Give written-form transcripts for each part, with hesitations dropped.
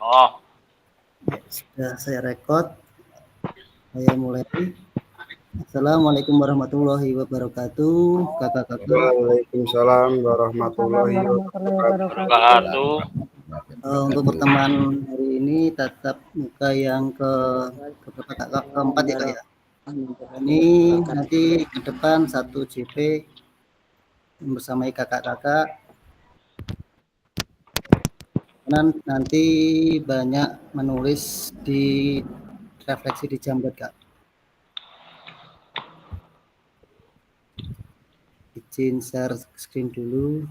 Oh. Sudah saya rekod. Saya mulai. Assalamualaikum warahmatullahi wabarakatuh. Kakak-kakak. Waalaikumsalam warahmatullahi wabarakatuh. Untuk pertemuan hari ini tatap muka yang keempat ya Kak ya. Ini nanti ke depan 1 JP bersama kakak-kakak. Nanti banyak menulis di refleksi di Jamret Kak. Izin share screen dulu.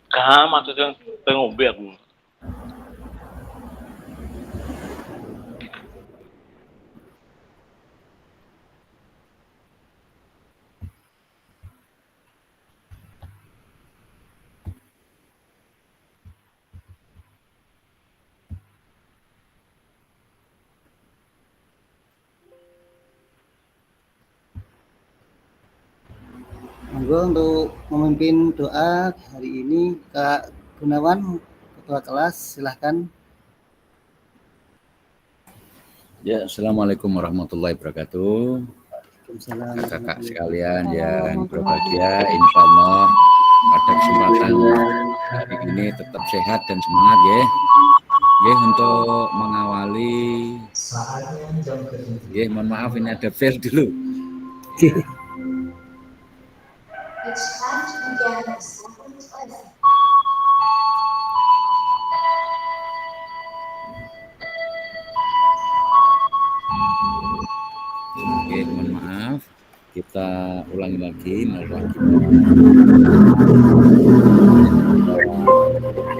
Maksudnya ngombe aku. Monggo untuk memimpin doa hari ini Kak Gunawan, Ketua Kelas, silahkan. Ya, Assalamualaikum warahmatullahi wabarakatuh. Kakak-kakak sekalian yang berbahagia, insya Allah pada kesempatan hari ini tetap sehat dan semangat ya. Untuk mengawali, mohon maaf ini ada fail dulu. Mohon maaf, kita ulangi lagi.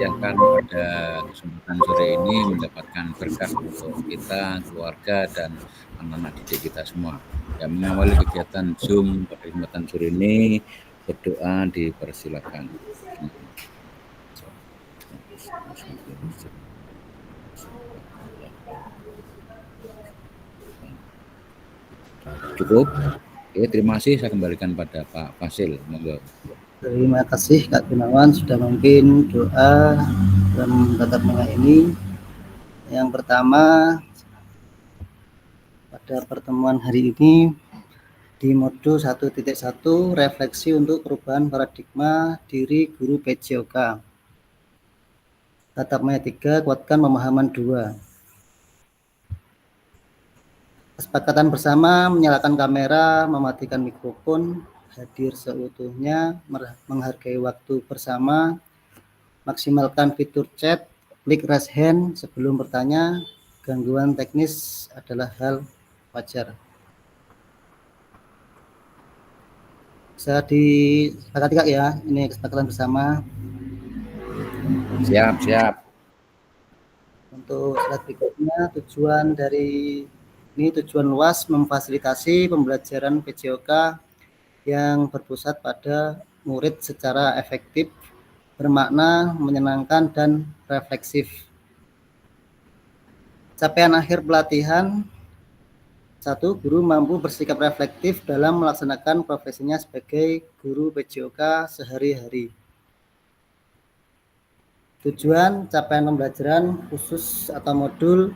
Yang kan pada kesempatan sore ini mendapatkan berkah untuk kita, keluarga, dan anak-anak didik kita semua. Yang mengawali kegiatan Zoom pada kesempatan sore ini, berdoa dipersilakan. Cukup. Oke, terima kasih. Saya kembalikan pada Pak Fasil. Monggo. Terima kasih Kak Gunawan sudah memimpin doa dalam tatap muka ini. Yang pertama, pada pertemuan hari ini di modul 1.1 refleksi untuk perubahan paradigma diri guru PJOK. Tatap muka 3, kuatkan pemahaman 2. Kesepakatan bersama menyalakan kamera, mematikan mikrofon, hadir seutuhnya, menghargai waktu bersama, maksimalkan fitur chat, klik raise hand sebelum bertanya, gangguan teknis adalah hal wajar. Bisa disepakati Kak ya, ini kesepakatan bersama. Siap. Untuk slide berikutnya, tujuan luas memfasilitasi pembelajaran PJOK yang berpusat pada murid secara efektif, bermakna, menyenangkan, dan refleksif. Capaian akhir pelatihan: 1. Guru mampu bersikap reflektif dalam melaksanakan profesinya sebagai guru PJOK sehari-hari. Tujuan capaian pembelajaran khusus atau modul: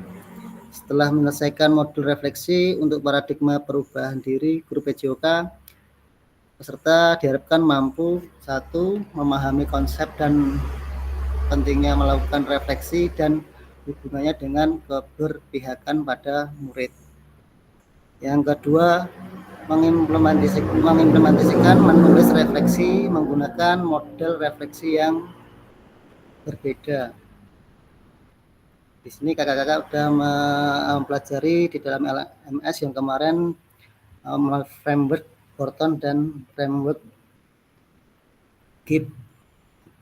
setelah menyelesaikan modul refleksi untuk paradigma perubahan diri guru PJOK, peserta diharapkan mampu 1. Memahami konsep dan pentingnya melakukan refleksi dan hubungannya dengan keberpihakan pada murid. Yang kedua, mengimplementasikan menulis refleksi menggunakan model refleksi yang berbeda. Di sini kakak-kakak sudah mempelajari di dalam LMS yang kemarin framework Fortran dan framework GIP.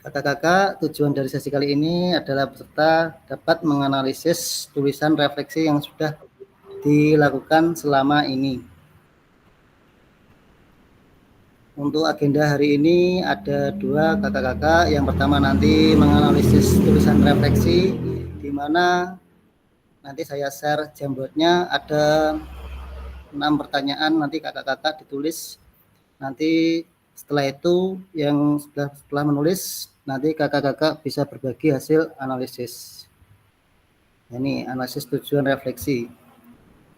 Kakak-kakak, tujuan dari sesi kali ini adalah peserta dapat menganalisis tulisan refleksi yang sudah dilakukan selama ini. Untuk agenda hari ini ada 2 kakak-kakak. Yang pertama nanti menganalisis tulisan refleksi, di mana nanti saya share Jamboardnya, ada 6 pertanyaan nanti kakak-kakak ditulis. Nanti Setelah itu yang setelah menulis, nanti kakak-kakak bisa berbagi hasil analisis. Ini analisis tujuan refleksi.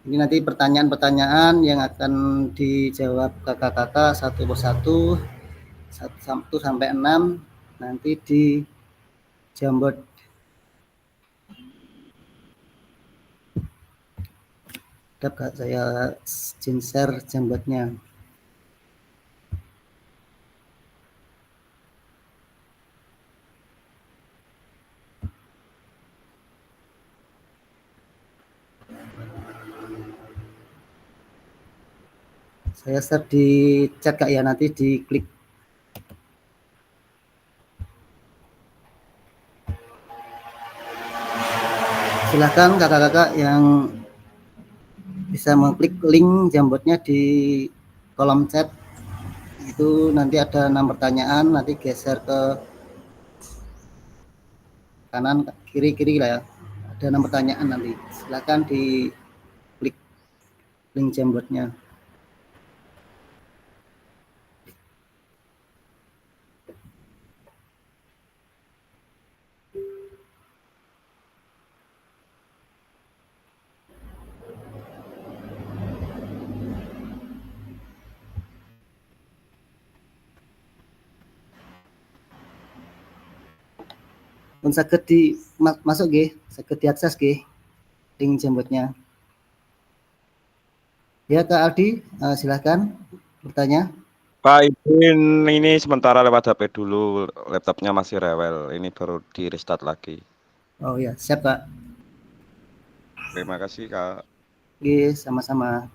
Ini nanti pertanyaan-pertanyaan yang akan dijawab kakak-kakak satu persatu, 1 sampai 6, nanti di Jamboard. Dapat saya share Jamboardnya. Saya share di chat Kak ya, nanti diklik. Silahkan kakak-kakak yang bisa mengklik link Jamboardnya di kolom chat. Itu nanti ada 6 pertanyaan, nanti geser ke kanan kiri lah ya. Ada 6 pertanyaan nanti. Silahkan diklik link Jamboardnya. Pun saged di masuk nggih, saged diakses nggih link Jamboardnya. Ya Kak Aldi, silakan bertanya. Pak, izin ini sementara lewat HP dulu, laptopnya masih rewel, ini baru di restart lagi. Oh ya, siap Kak. Terima kasih Kak. Oke, sama-sama.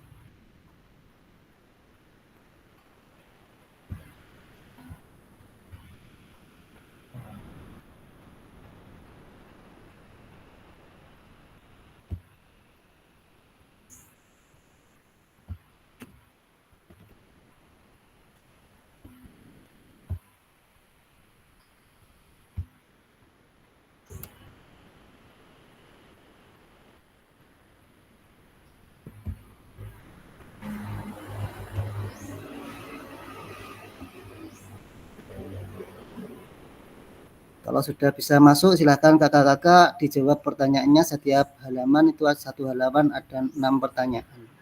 Kalau sudah bisa masuk, silakan kakak-kakak dijawab pertanyaannya. Setiap halaman itu satu halaman ada 6 pertanyaan. —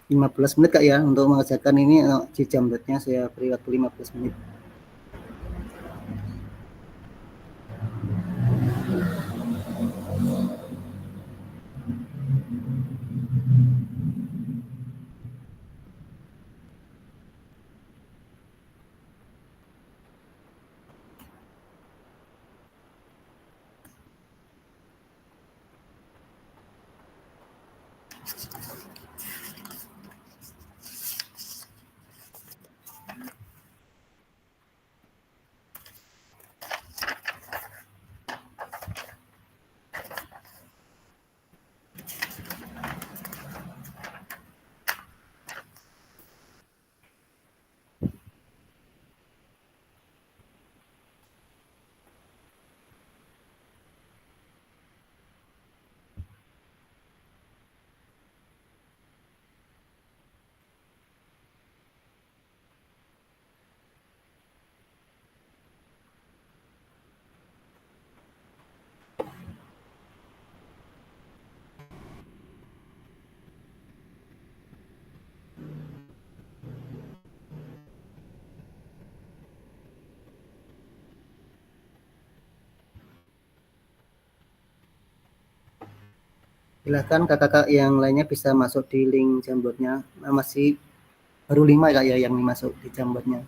15 menit Kak ya untuk mengerjakan ini. Di Jamboardnya saya beri waktu 15 menit. Silahkan kakak-kakak yang lainnya bisa masuk di link Jamboardnya. Masih baru 5 Kak ya yang masuk di Jamboardnya.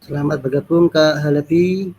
Selamat bergabung Kak Halabi.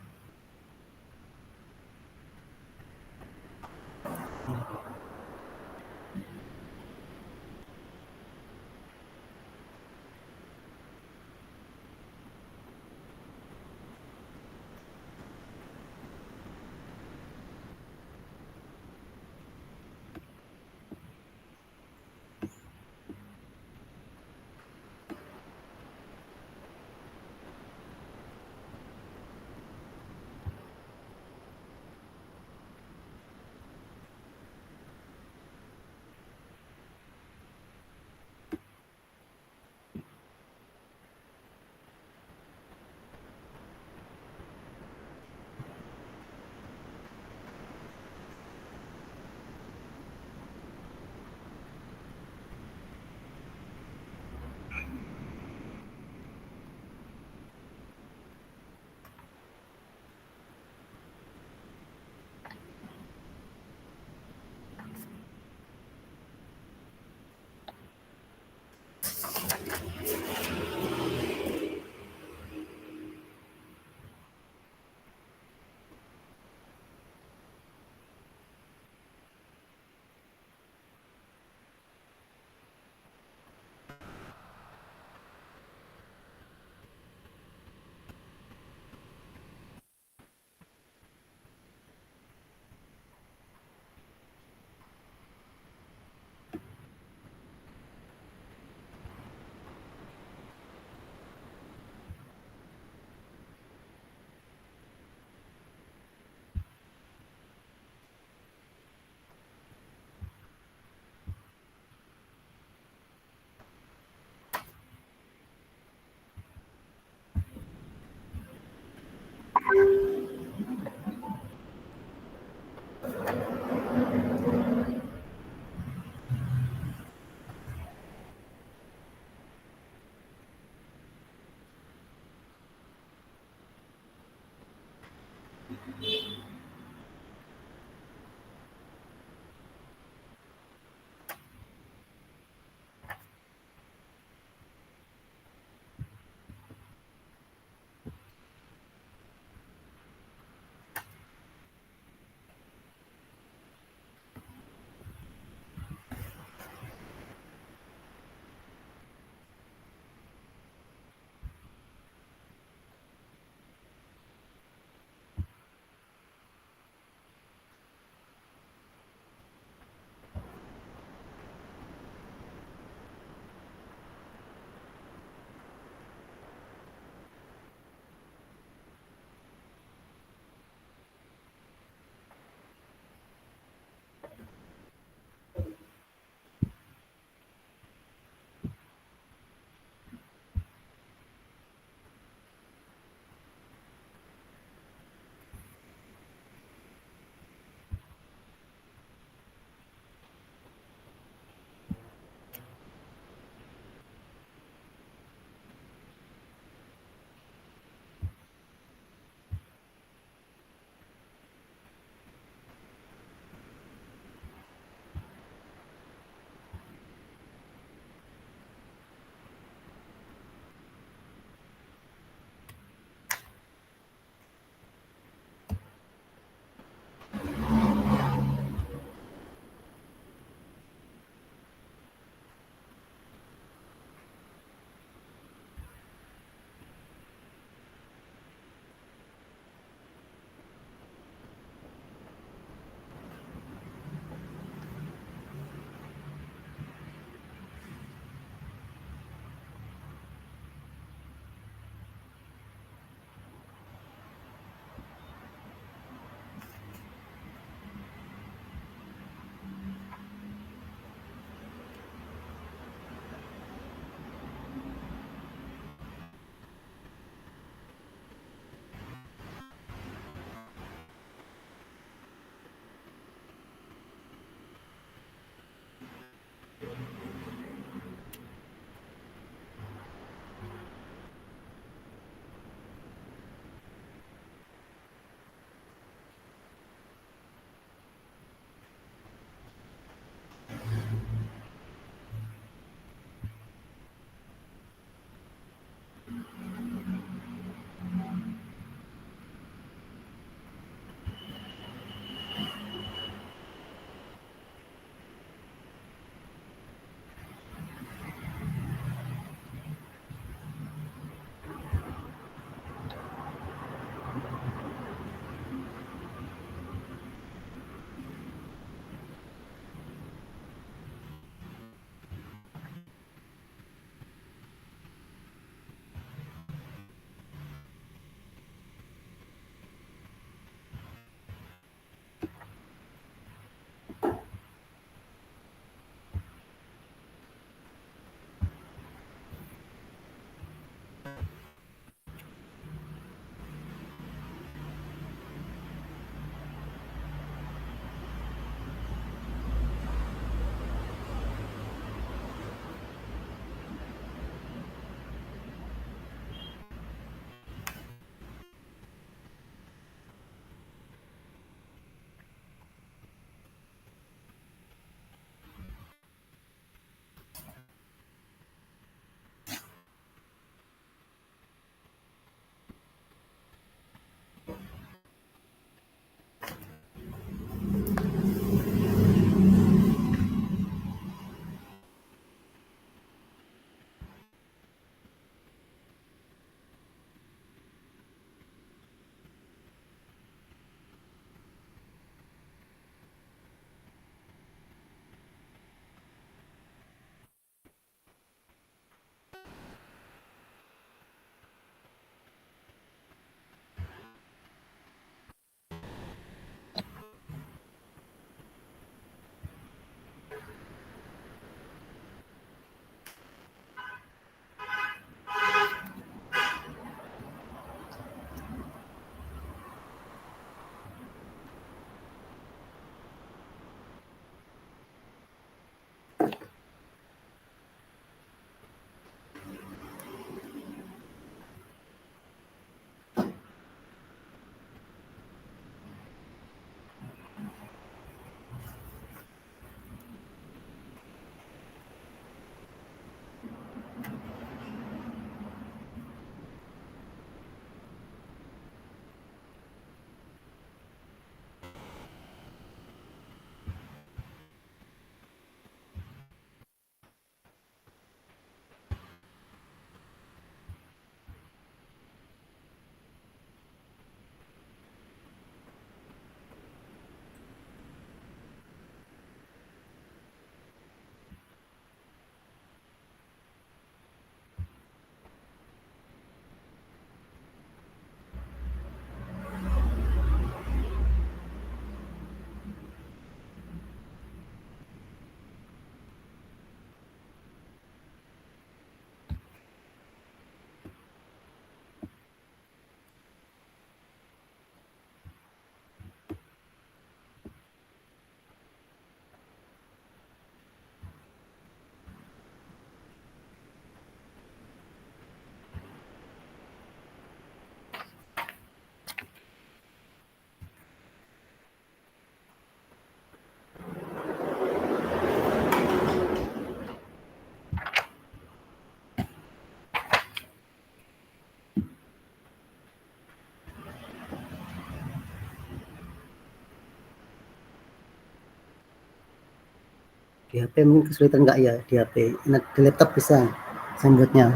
Di HP mungkin kesulitan nggak ya di HP? Nah, di laptop bisa saya buatnya.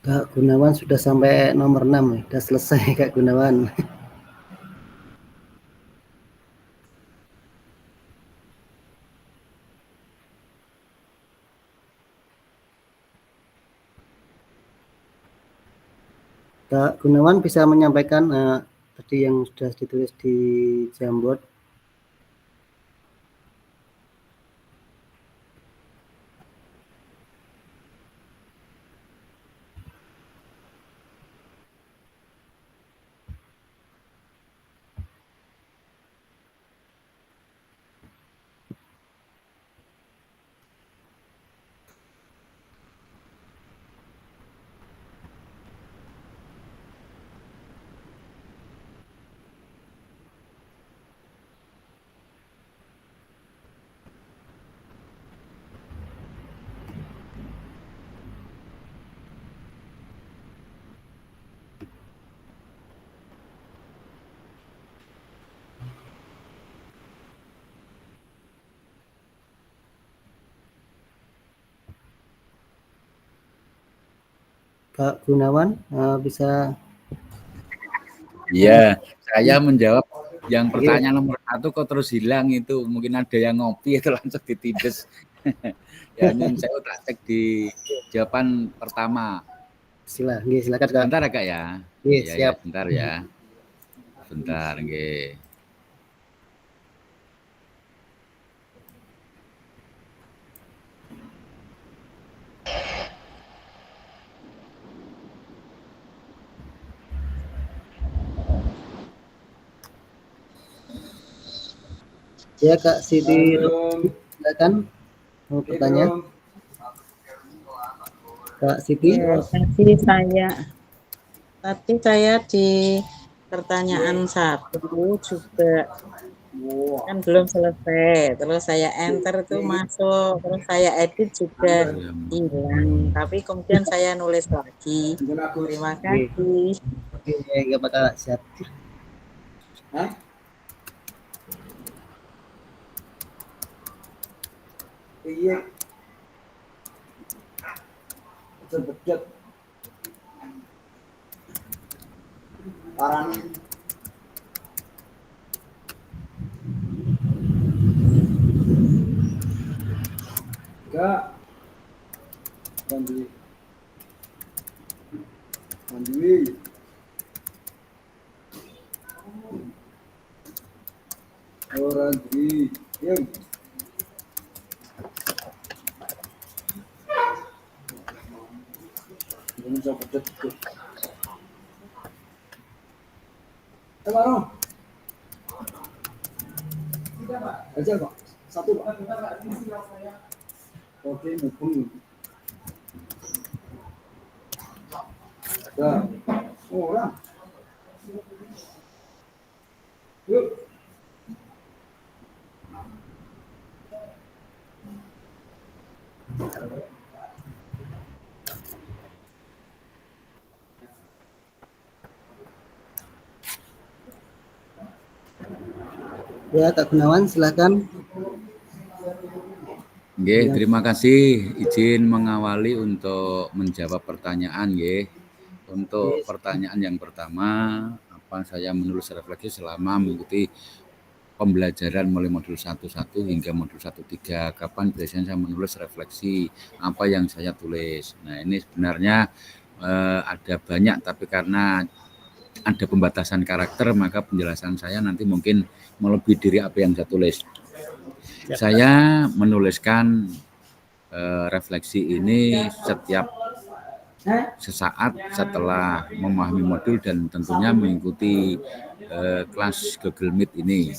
Kak Gunawan sudah sampai nomor 6, sudah selesai Kak Gunawan. Kak Gunawan bisa menyampaikan tadi yang sudah ditulis di Jamboard. Kak Gunawan bisa. Iya, saya menjawab yang pertanyaan nomor 1 kok terus hilang itu. Mungkin ada yang ngopi itu langsung ditides. Ya, nyun saya tak cek di jawaban pertama. Silakan Kak. Bentar ya Kak ya. Iya, Ya, siap. bentar ya. Bentar, nggih. Ya Kak Siti, silakan mau bertanya. Kak Siti. Tadi saya di pertanyaan 1 juga kan belum selesai, terus saya enter tuh masuk, terus saya edit juga hilang, tapi kemudian saya nulis lagi. Terima kasih. Oke, nggak apa-apa, siap. Iya. Sebetulnya parang enggak Mandiri orang di yang ini coba cek Bang. Aja Pak. Satu Pak. Oke, mumpung. Ada orang. Yuk. Ya, Kak Gunawan, silakan. Nggih, terima kasih izin mengawali untuk menjawab pertanyaan nggih. Untuk pertanyaan yang pertama, apa saya menulis refleksi selama mengikuti pembelajaran mulai modul 1.1 hingga modul 1.3. Kapan biasanya saya menulis refleksi, apa yang saya tulis. Nah, ini sebenarnya ada banyak, tapi karena ada pembatasan karakter, maka penjelasan saya nanti mungkin melebihi dari apa yang saya tulis. Saya menuliskan refleksi ini setiap sesaat setelah memahami modul dan tentunya mengikuti kelas Google Meet ini.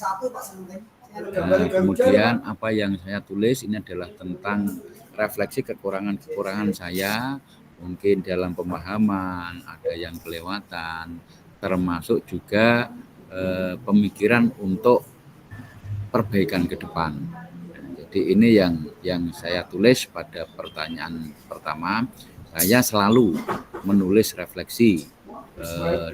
Kemudian apa yang saya tulis ini adalah tentang refleksi kekurangan-kekurangan saya, mungkin dalam pemahaman, ada yang kelewatan, termasuk juga pemikiran untuk perbaikan ke depan. Jadi ini yang saya tulis pada pertanyaan pertama. Saya selalu menulis refleksi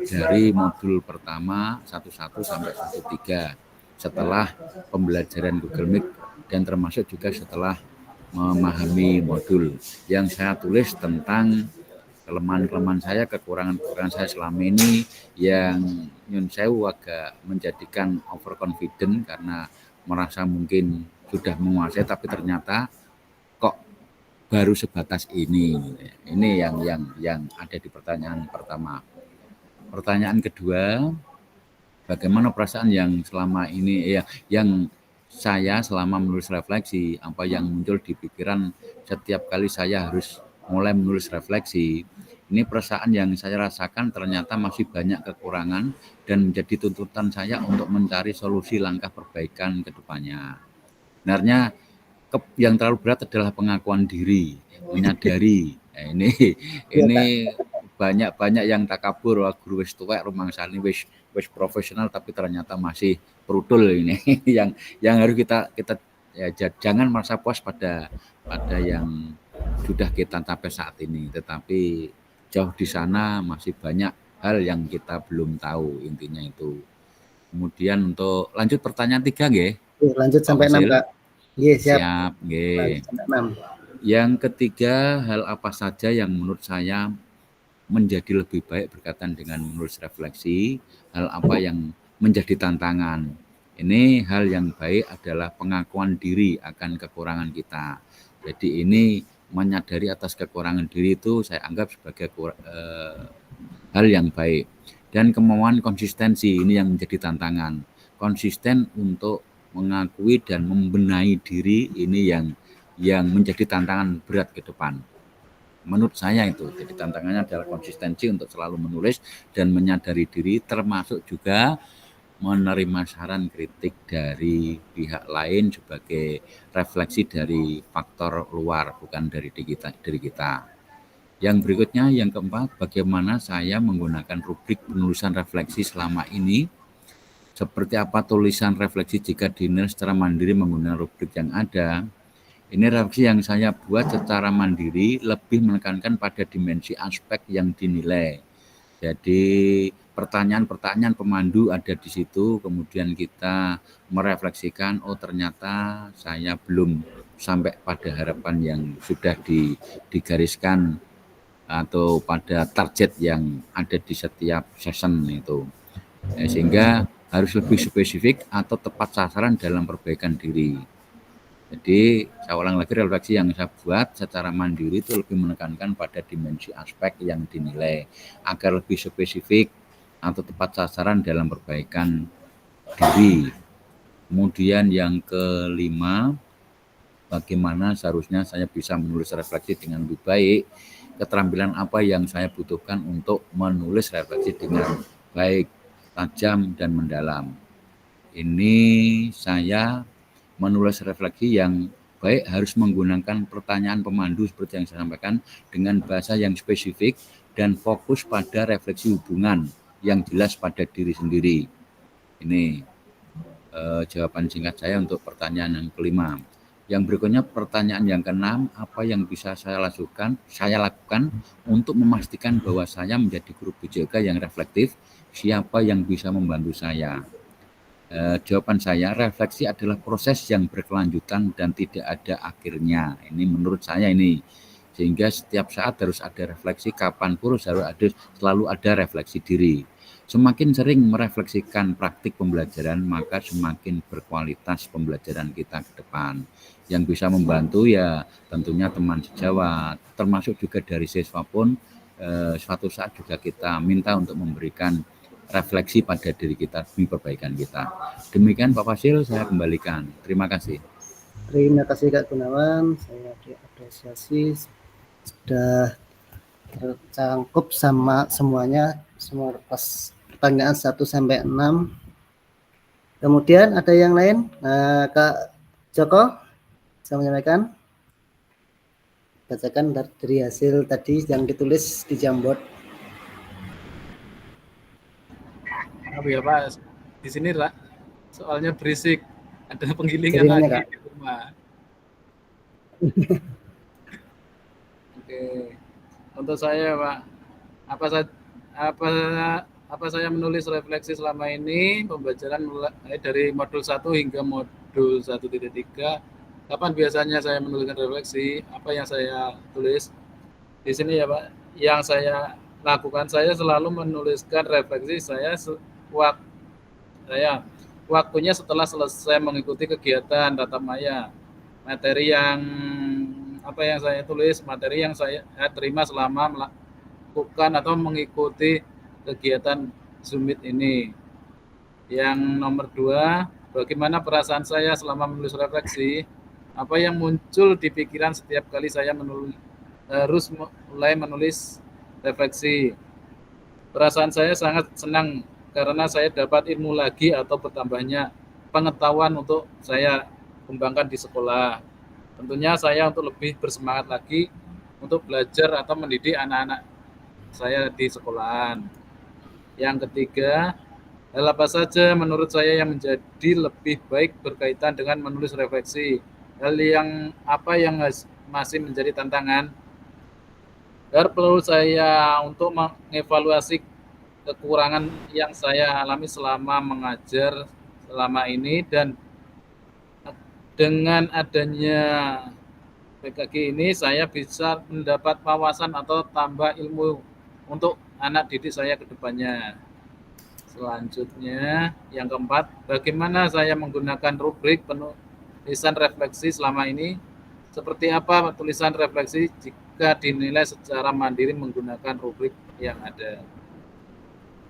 dari modul pertama 1.1 sampai 1.3 setelah pembelajaran Google Meet dan termasuk juga setelah memahami modul. Yang saya tulis tentang kelemahan-kelemahan saya, kekurangan-kekurangan saya selama ini yang nyun sewu agak menjadikan overconfident karena merasa mungkin sudah menguasai, tapi ternyata kok baru sebatas ini. Ini yang ada di pertanyaan pertama. Pertanyaan kedua, bagaimana perasaan yang selama ini yang saya selama menulis refleksi, apa yang muncul di pikiran setiap kali saya harus mulai menulis refleksi. Ini perasaan yang saya rasakan ternyata masih banyak kekurangan dan menjadi tuntutan saya untuk mencari solusi langkah perbaikan ke depannya. Sebenarnya yang terlalu berat adalah pengakuan diri, menyadari. Nah, ini banyak yang takabur, guru wis tuwek rumangsane wis profesional tapi ternyata masih perudul ini. yang harus kita ya, jangan merasa puas pada yang sudah kita capai saat ini, tetapi jauh di sana masih banyak hal yang kita belum tahu, intinya itu. Kemudian untuk lanjut pertanyaan 3 nggih. Lanjut sampai 6, Kak. Nggih, siap. Siap, nggih. Sampai 6. Yang ketiga, hal apa saja yang menurut saya menjadi lebih baik berkaitan dengan menulis refleksi, hal apa yang menjadi tantangan. Ini hal yang baik adalah pengakuan diri akan kekurangan kita. Jadi ini menyadari atas kekurangan diri itu saya anggap sebagai hal yang baik. Dan kemauan konsistensi ini yang menjadi tantangan. Konsisten untuk mengakui dan membenahi diri ini yang menjadi tantangan berat ke depan. Menurut saya itu, jadi tantangannya adalah konsistensi untuk selalu menulis dan menyadari diri, termasuk juga menerima saran kritik dari pihak lain sebagai refleksi dari faktor luar, bukan dari diri kita. Yang berikutnya, yang keempat, bagaimana saya menggunakan rubrik penulisan refleksi selama ini. Seperti apa tulisan refleksi jika dinilai secara mandiri menggunakan rubrik yang ada. Ini refleksi yang saya buat secara mandiri lebih menekankan pada dimensi aspek yang dinilai. Jadi pertanyaan-pertanyaan pemandu ada di situ, kemudian kita merefleksikan, oh ternyata saya belum sampai pada harapan yang sudah digariskan atau pada target yang ada di setiap session itu. Sehingga harus lebih spesifik atau tepat sasaran dalam perbaikan diri. Jadi saya ulang lagi, refleksi yang saya buat secara mandiri itu lebih menekankan pada dimensi aspek yang dinilai agar lebih spesifik atau tepat sasaran dalam perbaikan diri. Kemudian yang kelima, bagaimana seharusnya saya bisa menulis refleksi dengan lebih baik, keterampilan apa yang saya butuhkan untuk menulis refleksi dengan baik, tajam, dan mendalam. Ini saya menulis refleksi yang baik harus menggunakan pertanyaan pemandu seperti yang saya sampaikan dengan bahasa yang spesifik dan fokus pada refleksi hubungan yang jelas pada diri sendiri. Ini jawaban singkat saya untuk pertanyaan yang kelima. Yang berikutnya pertanyaan yang keenam, apa yang bisa saya lakukan untuk memastikan bahwa saya menjadi guru BJK yang reflektif, siapa yang bisa membantu saya? Jawaban saya, refleksi adalah proses yang berkelanjutan dan tidak ada akhirnya. Ini menurut saya ini. Sehingga setiap saat harus ada refleksi, kapanpun selalu ada refleksi diri. Semakin sering merefleksikan praktik pembelajaran, maka semakin berkualitas pembelajaran kita ke depan. Yang bisa membantu ya tentunya teman sejawat, termasuk juga dari siswa pun suatu saat juga kita minta untuk memberikan refleksi pada diri kita demi perbaikan kita. Demikian Pak Fasil, saya kembalikan. Terima kasih. Terima kasih Kak Gunawan, saya diapresiasi sudah tercangkup sama semuanya, semua pertanyaan 1 sampai 6. Kemudian ada yang lain, Kak Joko bisa menyampaikan? Bacakan dari hasil tadi yang ditulis di Jamboard. Apa ya Pak, di sini Pak, soalnya berisik, ada penggilingan Jaringannya, lagi Kak. di rumah. Oke, untuk saya Pak, apa saya menulis refleksi selama ini pembelajaran mulai dari modul 1 hingga modul 1.3. Kapan biasanya saya menuliskan refleksi? Apa yang saya tulis di sini ya Pak? Yang saya lakukan, saya selalu menuliskan refleksi waktunya setelah selesai mengikuti kegiatan tatap maya. Materi yang saya tulis, materi yang saya terima selama melakukan atau mengikuti kegiatan Zoom Meet ini. Yang nomor 2, bagaimana perasaan saya selama menulis refleksi? Apa yang muncul di pikiran setiap kali saya harus mulai menulis refleksi? Perasaan saya sangat senang karena saya dapat ilmu lagi atau bertambahnya pengetahuan untuk saya kembangkan di sekolah. Tentunya saya untuk lebih bersemangat lagi untuk belajar atau mendidik anak-anak saya di sekolahan. Yang ketiga, hal apa saja menurut saya yang menjadi lebih baik berkaitan dengan menulis refleksi? Hal yang masih menjadi tantangan? Perlu saya untuk mengevaluasi kekurangan yang saya alami selama mengajar selama ini, dan dengan adanya PKG ini saya bisa mendapat wawasan atau tambah ilmu untuk anak didik saya ke depannya. Selanjutnya, yang keempat, bagaimana saya menggunakan rubrik penulisan refleksi selama ini? Seperti apa tulisan refleksi jika dinilai secara mandiri menggunakan rubrik yang ada?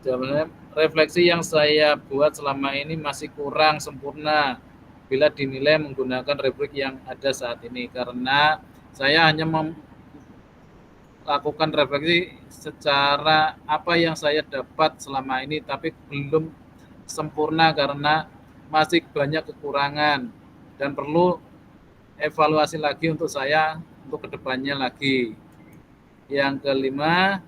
Jawabannya, refleksi yang saya buat selama ini masih kurang sempurna bila dinilai menggunakan rubrik yang ada saat ini, karena saya hanya melakukan refleksi secara apa yang saya dapat selama ini, tapi belum sempurna karena masih banyak kekurangan dan perlu evaluasi lagi untuk saya untuk kedepannya lagi. Yang kelima,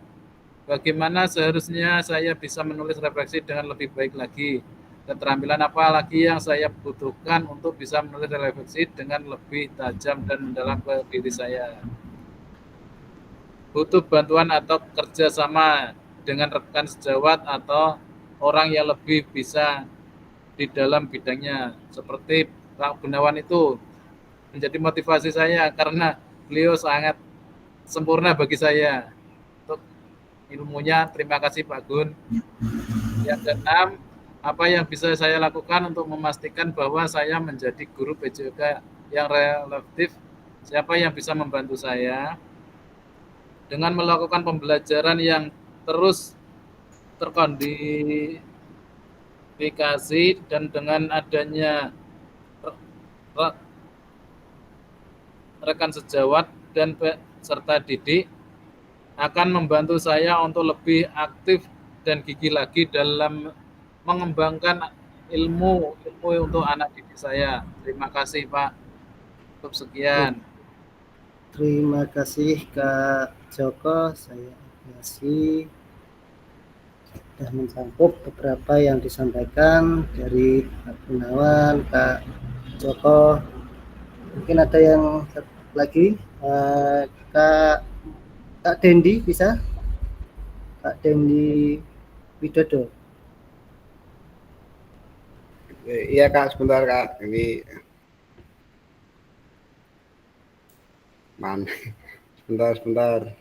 bagaimana seharusnya saya bisa menulis refleksi dengan lebih baik lagi? Keterampilan apa lagi yang saya butuhkan untuk bisa menulis refleksi dengan lebih tajam dan mendalam ke diri saya? Butuh bantuan atau kerjasama dengan rekan sejawat atau orang yang lebih bisa di dalam bidangnya. Seperti Pak Gunawan itu menjadi motivasi saya karena beliau sangat sempurna bagi saya. Untuk ilmunya, terima kasih Pak Gun. Yang keenam, apa yang bisa saya lakukan untuk memastikan bahwa saya menjadi guru PJOK yang relatif? Siapa yang bisa membantu saya? Dengan melakukan pembelajaran yang terus terkodifikasi dan dengan adanya rekan sejawat dan peserta didik akan membantu saya untuk lebih aktif dan gigih lagi dalam mengembangkan ilmu untuk anak didik saya. Terima kasih Pak. Cukup sekian. Terima kasih Kak Joko, saya apresiasi sudah mencakup beberapa yang disampaikan dari Pak Gunawan, Kak Joko. Mungkin ada yang lagi, Kak Dendi bisa? Kak Dendi Widodo. Iya Kak, sebentar Kak. Ini sebentar.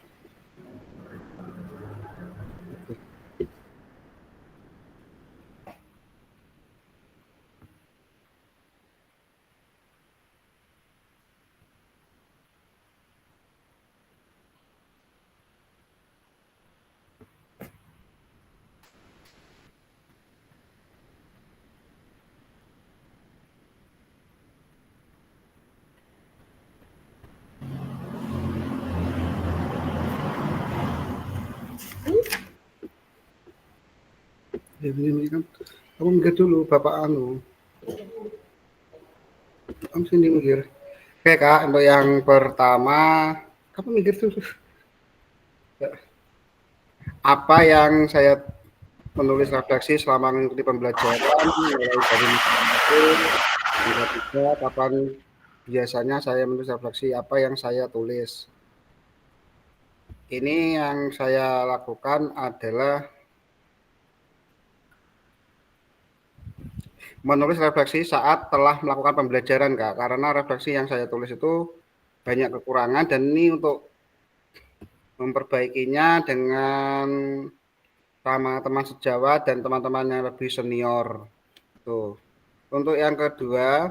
Ini kan kamu mikir dulu Bapak anu. Kamu sini mikir. Oke Kak, untuk yang pertama kamu mikir dulu. Apa yang saya menulis refleksi selama mengikuti pembelajaran mulai dari hingga 3, kapan biasanya saya menulis refleksi, apa yang saya tulis. Ini yang saya lakukan adalah menulis refleksi saat telah melakukan pembelajaran Kak, karena refleksi yang saya tulis itu banyak kekurangan dan ini untuk memperbaikinya dengan sama teman sejawat dan teman-teman yang lebih senior. Tuh. Untuk yang kedua,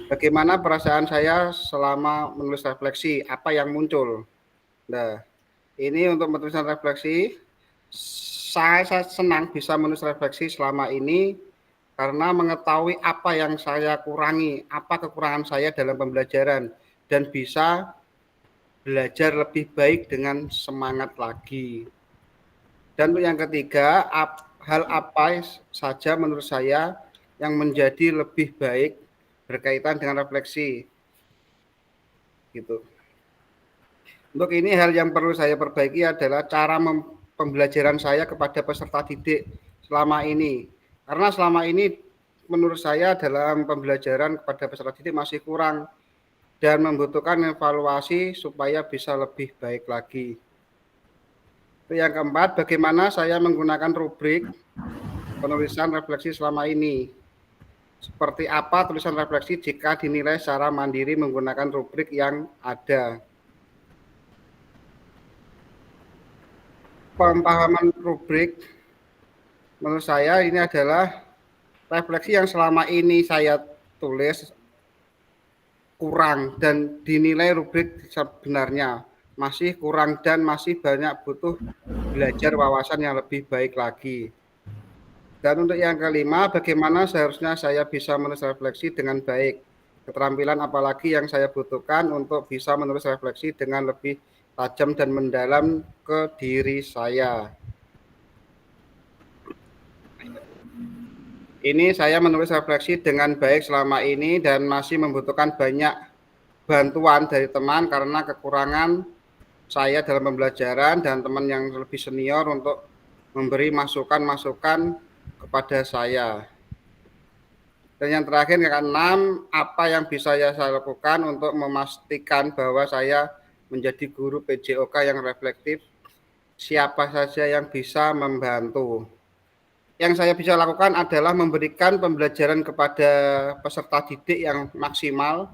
bagaimana perasaan saya selama menulis refleksi, apa yang muncul? Nah, ini untuk menulis refleksi, saya senang bisa menulis refleksi selama ini karena mengetahui apa yang saya kurangi, apa kekurangan saya dalam pembelajaran, dan bisa belajar lebih baik dengan semangat lagi. Dan untuk yang ketiga, hal apa saja menurut saya yang menjadi lebih baik berkaitan dengan refleksi. Gitu. Untuk ini hal yang perlu saya perbaiki adalah cara pembelajaran saya kepada peserta didik selama ini. Karena selama ini menurut saya dalam pembelajaran kepada peserta didik masih kurang dan membutuhkan evaluasi supaya bisa lebih baik lagi. Yang keempat, bagaimana saya menggunakan rubrik penulisan refleksi selama ini. Seperti apa tulisan refleksi jika dinilai secara mandiri menggunakan rubrik yang ada. Pemahaman rubrik menurut saya ini adalah refleksi yang selama ini saya tulis kurang dan dinilai rubrik sebenarnya masih kurang dan masih banyak butuh belajar wawasan yang lebih baik lagi. Dan untuk yang kelima, bagaimana seharusnya saya bisa menulis refleksi dengan baik. Keterampilan apalagi yang saya butuhkan untuk bisa menulis refleksi dengan lebih tajam dan mendalam ke diri saya. Ini saya menulis refleksi dengan baik selama ini dan masih membutuhkan banyak bantuan dari teman karena kekurangan saya dalam pembelajaran dan teman yang lebih senior untuk memberi masukan-masukan kepada saya. Dan yang terakhir yang keenam, apa yang bisa saya lakukan untuk memastikan bahwa saya menjadi guru PJOK yang reflektif, siapa saja yang bisa membantu. Yang saya bisa lakukan adalah memberikan pembelajaran kepada peserta didik yang maksimal,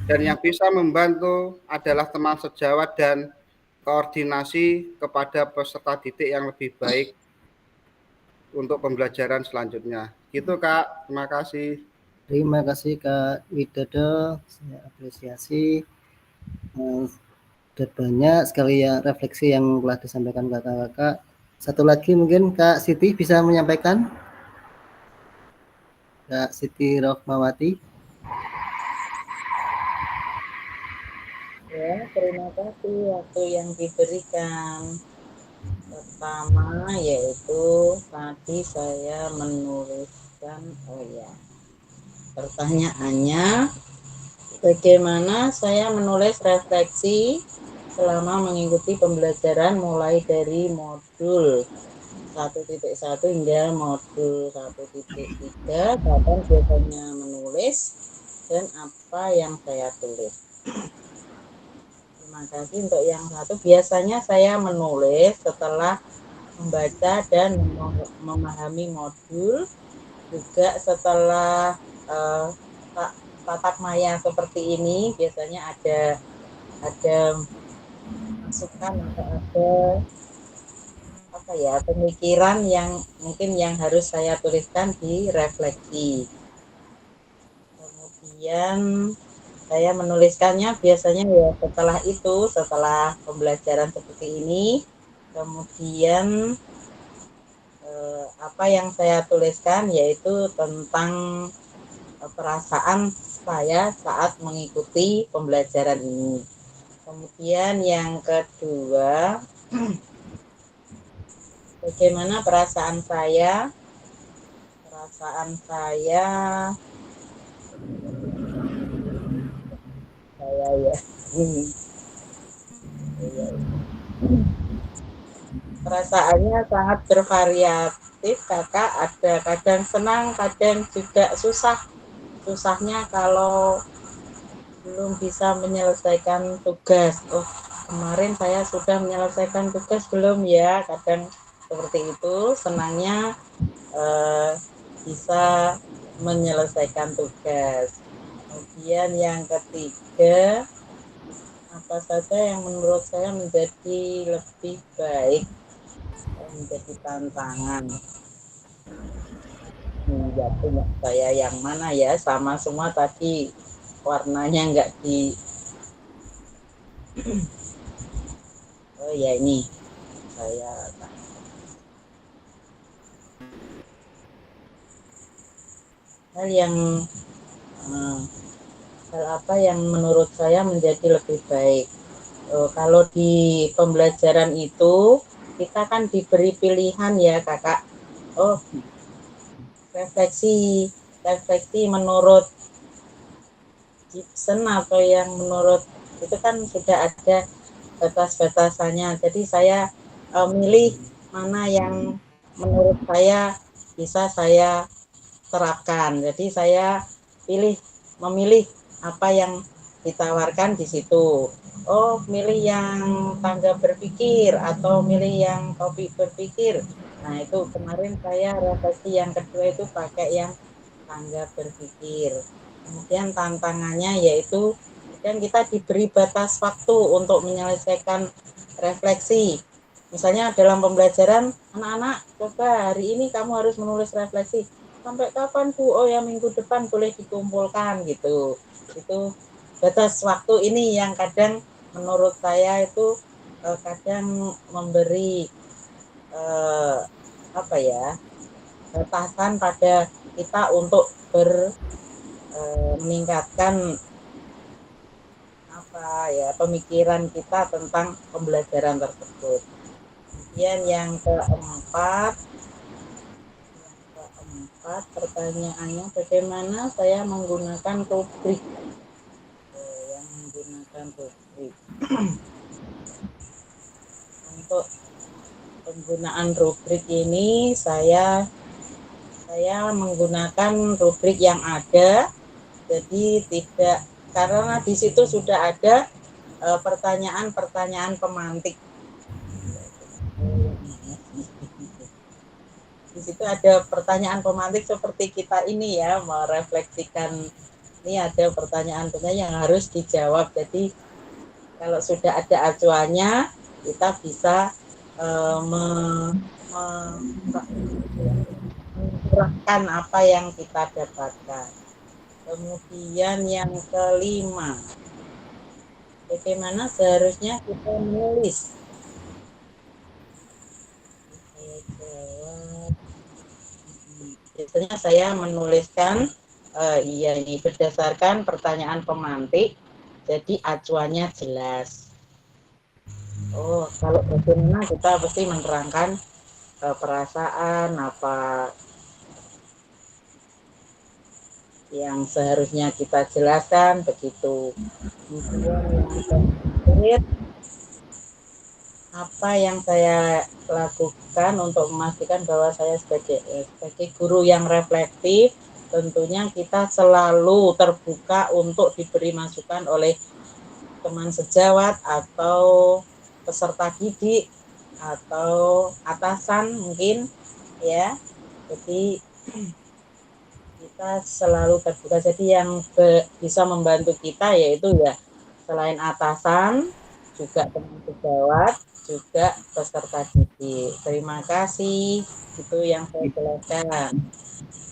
dan yang bisa membantu adalah teman sejawat dan koordinasi kepada peserta didik yang lebih baik untuk pembelajaran selanjutnya. Gitu Kak, terima kasih. Terima kasih Kak Widodo, saya apresiasi. Sudah banyak sekali ya refleksi yang telah disampaikan kakak-kakak. Satu lagi mungkin Kak Siti bisa menyampaikan. Kak Siti Rohmawati. Ya, terima kasih waktu yang diberikan. Pertama yaitu tadi saya menuliskan, pertanyaannya, bagaimana saya menulis refleksi selama mengikuti pembelajaran mulai dari modul 1.1 hingga modul 1.3, kapan biasanya menulis dan apa yang saya tulis. Terima kasih. Untuk yang satu, biasanya saya menulis setelah membaca dan memahami modul, juga setelah tatap maya seperti ini, biasanya ada masukan atau ada pemikiran yang mungkin yang harus saya tuliskan di refleksi. Kemudian saya menuliskannya biasanya ya setelah pembelajaran seperti ini. Kemudian apa yang saya tuliskan yaitu tentang perasaan saya saat mengikuti pembelajaran ini. Kemudian yang kedua, bagaimana perasaan saya perasaannya sangat bervariatif kakak, ada kadang senang, kadang juga susahnya kalau belum bisa menyelesaikan tugas. Kemarin saya sudah menyelesaikan tugas belum ya, kadang seperti itu. Senangnya bisa menyelesaikan tugas. Kemudian yang ketiga, apa saja yang menurut saya menjadi lebih baik, menjadi tantangan. Ya, punya saya yang mana ya, sama semua tadi warnanya enggak di ini saya hal apa yang menurut saya menjadi lebih baik. Kalau di pembelajaran itu kita kan diberi pilihan ya kakak. Refleksi menurut Gibson atau yang menurut itu kan sudah ada batas-batasannya. Jadi saya milih mana yang menurut saya bisa saya terapkan. Jadi saya memilih apa yang ditawarkan di situ. Milih yang tangga berpikir atau milih yang topik berpikir. Nah, itu kemarin saya refleksi yang kedua itu pakai yang tangga berpikir. Kemudian tantangannya yaitu dan kita diberi batas waktu untuk menyelesaikan refleksi. Misalnya dalam pembelajaran, anak-anak coba hari ini kamu harus menulis refleksi. Sampai kapan Bu? Ya minggu depan boleh dikumpulkan gitu. Itu batas waktu ini yang kadang menurut saya itu kadang memberi batasan pada kita untuk meningkatkan pemikiran kita tentang pembelajaran tersebut. Kemudian yang keempat, pertanyaannya bagaimana saya menggunakan rubrik. Untuk penggunaan rubrik ini saya menggunakan rubrik yang ada, jadi tidak, karena di situ sudah ada pertanyaan-pertanyaan pemantik. Di situ ada pertanyaan pemantik seperti kita ini ya, merefleksikan, ini ada pertanyaan-pertanyaan yang harus dijawab. Jadi kalau sudah ada acuannya, kita bisa mengurangkan apa yang kita dapatkan. Kemudian yang kelima, bagaimana seharusnya kita menulis? Biasanya saya menuliskan ini berdasarkan pertanyaan pemantik, jadi acuannya jelas. Oh, kalau bagaimana kita pasti menerangkan perasaan apa yang seharusnya kita jelaskan begitu. Kemudian yang terakhir, apa yang saya lakukan untuk memastikan bahwa saya sebagai guru yang reflektif, tentunya kita selalu terbuka untuk diberi masukan oleh teman sejawat atau peserta didik atau atasan mungkin ya. Jadi kita selalu terbuka. Jadi yang bisa membantu kita yaitu ya selain atasan juga teman sejawat, juga peserta didik. Terima kasih, itu yang saya jelaskan.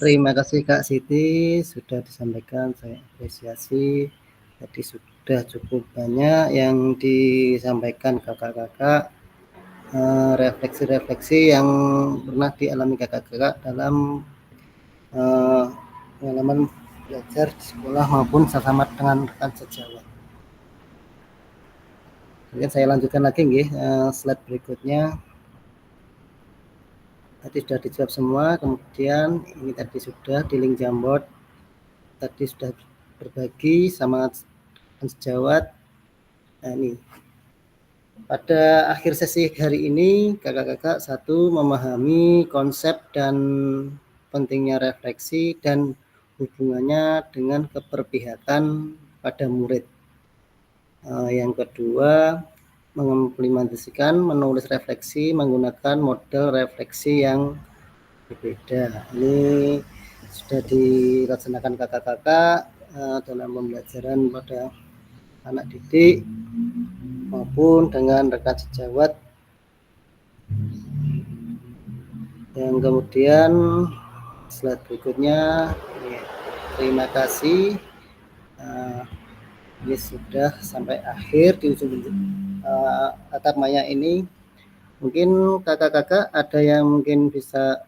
Terima kasih Kak Siti, sudah disampaikan, saya apresiasi. Jadi sudah cukup banyak yang disampaikan kakak-kakak, refleksi-refleksi yang pernah dialami kakak-kakak dalam pengalaman belajar di sekolah maupun bersama dengan rekan sejawat. Kemudian saya lanjutkan lagi nggih, slide berikutnya. Tadi sudah dijawab semua, kemudian ini tadi sudah di link Jamboard, tadi sudah berbagi sama sejawat. Nah, ini pada akhir sesi hari ini kakak-kakak satu memahami konsep dan pentingnya refleksi dan hubungannya dengan keberpihakan pada murid. Yang kedua, mengimplementasikan menulis refleksi menggunakan model refleksi yang berbeda. Ini sudah dilaksanakan kakak-kakak dalam pembelajaran pada anak didik maupun dengan rekan sejawat. Yang kemudian slide berikutnya, terima kasih. Ini sudah sampai akhir di ujung tatap maya ini. Mungkin kakak-kakak ada yang mungkin bisa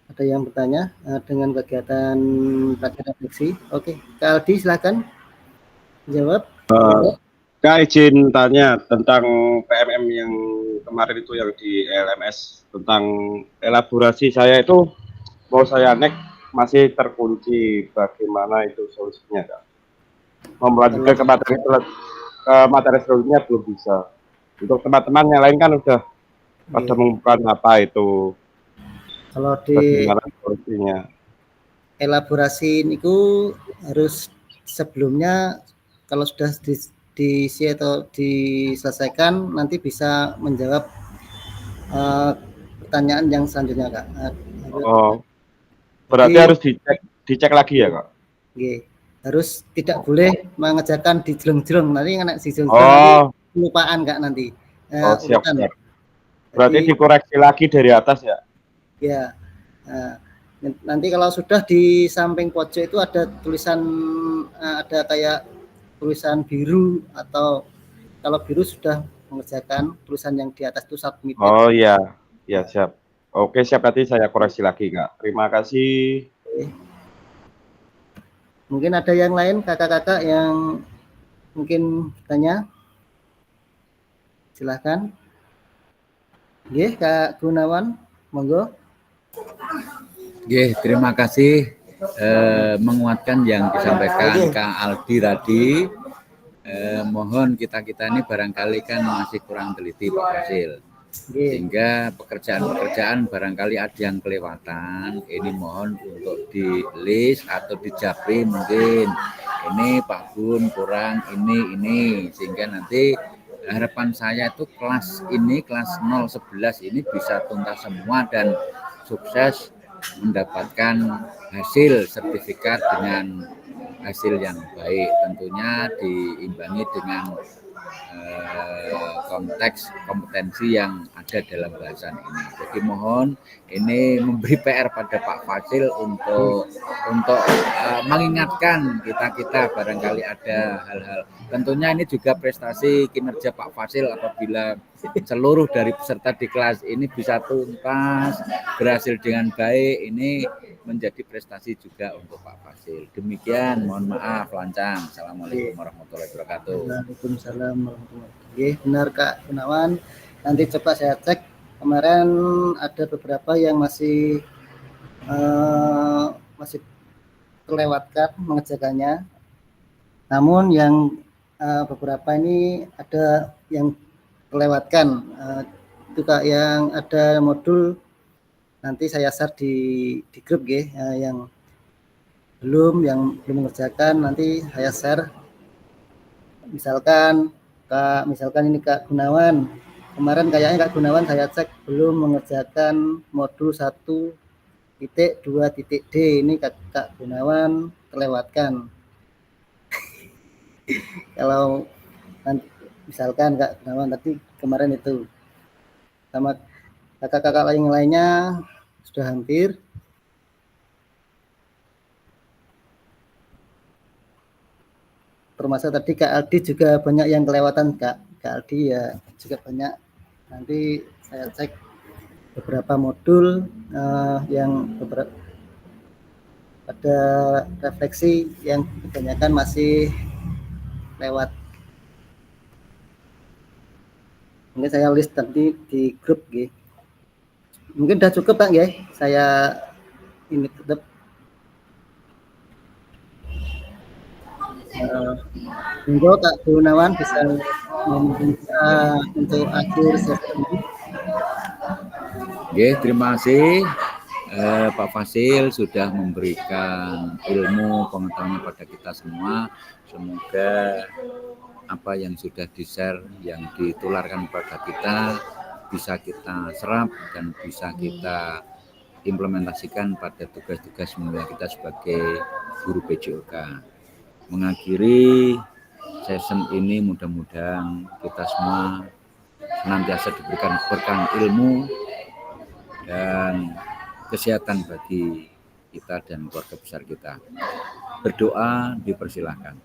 ada yang bertanya dengan kegiatan refleksi. Oke, Kak Aldi silakan jawab. Kak izin tanya tentang PMM yang kemarin itu yang di LMS, tentang elaborasi saya itu mau saya next masih terkunci, bagaimana itu solusinya Kak? Mau melanjutkan ke materi selanjutnya belum bisa. Untuk teman-teman yang lain kan udah pada mengumumkan apa itu. Kalau di solusinya elaborasi itu harus sebelumnya kalau sudah diisi atau diselesaikan nanti bisa menjawab pertanyaan yang selanjutnya Kak. Oh, berarti harus dicek lagi ya Kak? Oke. Harus tidak boleh mengerjakan di jeleng-jeleng, nanti anak si jeleng-jeleng kelupaan Kak nanti. Siap. Berarti jadi, dikoreksi lagi dari atas ya? Ya. Nanti kalau sudah di samping pojok itu ada tulisan, ada kayak tulisan biru, atau kalau biru sudah mengerjakan, tulisan yang di atas itu submit. Oh iya, ya siap. Oke siap, nanti saya koreksi lagi Kak. Terima kasih. Mungkin ada yang lain kakak-kakak yang mungkin tanya, silahkan. Nggih, Kak Gunawan, monggo. Nggih, terima kasih menguatkan yang disampaikan Kak Aldi tadi. mohon kita ini barangkali kan masih kurang teliti Pak Fasil, Nggih. sehingga pekerjaan-pekerjaan barangkali ada yang kelewatan. Ini mohon untuk di list atau di japri mungkin ini Pak Gun kurang ini, sehingga nanti harapan saya itu kelas 011 ini bisa tuntas semua dan sukses mendapatkan hasil sertifikat dengan hasil yang baik, tentunya diimbangi dengan konteks kompetensi yang ada dalam bahasan ini. Jadi mohon ini memberi PR pada Pak Fasil untuk mengingatkan kita barangkali ada hal-hal. Tentunya ini juga prestasi kinerja Pak Fasil apabila seluruh dari peserta di kelas ini bisa tuntas, berhasil dengan baik, ini menjadi prestasi juga untuk Pak Fasil. Demikian, mohon maaf lancang. Assalamualaikum warahmatullahi wabarakatuh. Waalaikumsalam warahmatullahi wabarakatuh. Benar Kak Gunawan. Nanti coba saya cek. Kemarin ada beberapa yang masih terlewatkan mengerjakannya. Namun yang beberapa ini ada yang terlewatkan. Itu Kak yang ada modul nanti saya share di grup yang belum mengerjakan nanti saya share. Misalkan ini Kak Gunawan, kemarin kayaknya Kak Gunawan saya cek belum mengerjakan modul 1.2.d, ini Kak Gunawan terlewatkan. Kalau nanti, misalkan Kak Gunawan tadi kemarin itu sama kakak-kakak lainnya sudah hampir. Termasuk tadi Kak Aldi juga banyak yang kelewatan Kak Aldi ya juga banyak. Nanti saya cek beberapa modul yang beberapa ada refleksi yang kebanyakan masih lewat. Mungkin saya list nanti di grup gitu. Mungkin sudah cukup Pak ya. Saya ini tetap monggo Kak Gunawan bisa membuka untuk akhir sesi ini. Oke, terima kasih Pak Fasil sudah memberikan ilmu pengetahuan pada kita semua. Semoga apa yang sudah di-share, yang ditularkan kepada kita bisa kita serap dan bisa kita implementasikan pada tugas-tugas mulia kita sebagai guru PJOK. Mengakhiri session ini mudah-mudahan kita semua senantiasa diberikan berkah ilmu dan kesehatan bagi kita dan keluarga besar kita. Berdoa dipersilahkan.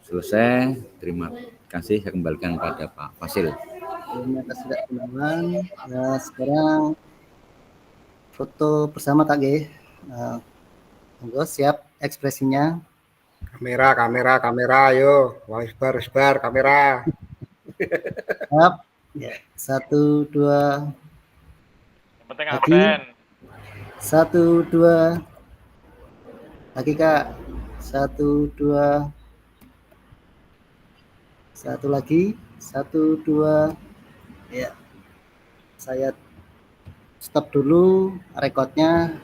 Selesai, terima kasih. Saya kembalikan pada Pak Fasil. Terima kasih Kak Gunawan. Ya, sekarang foto bersama Kak G. Monggo siap ekspresinya. Kamera, ayo. Wah, isbar, kamera. Siap. Ya, 1, 2. Yang penting absen. 1, 2. Lagi Kak. 1, 2. 1 lagi. 1, 2. Ya. Saya stop dulu recordnya.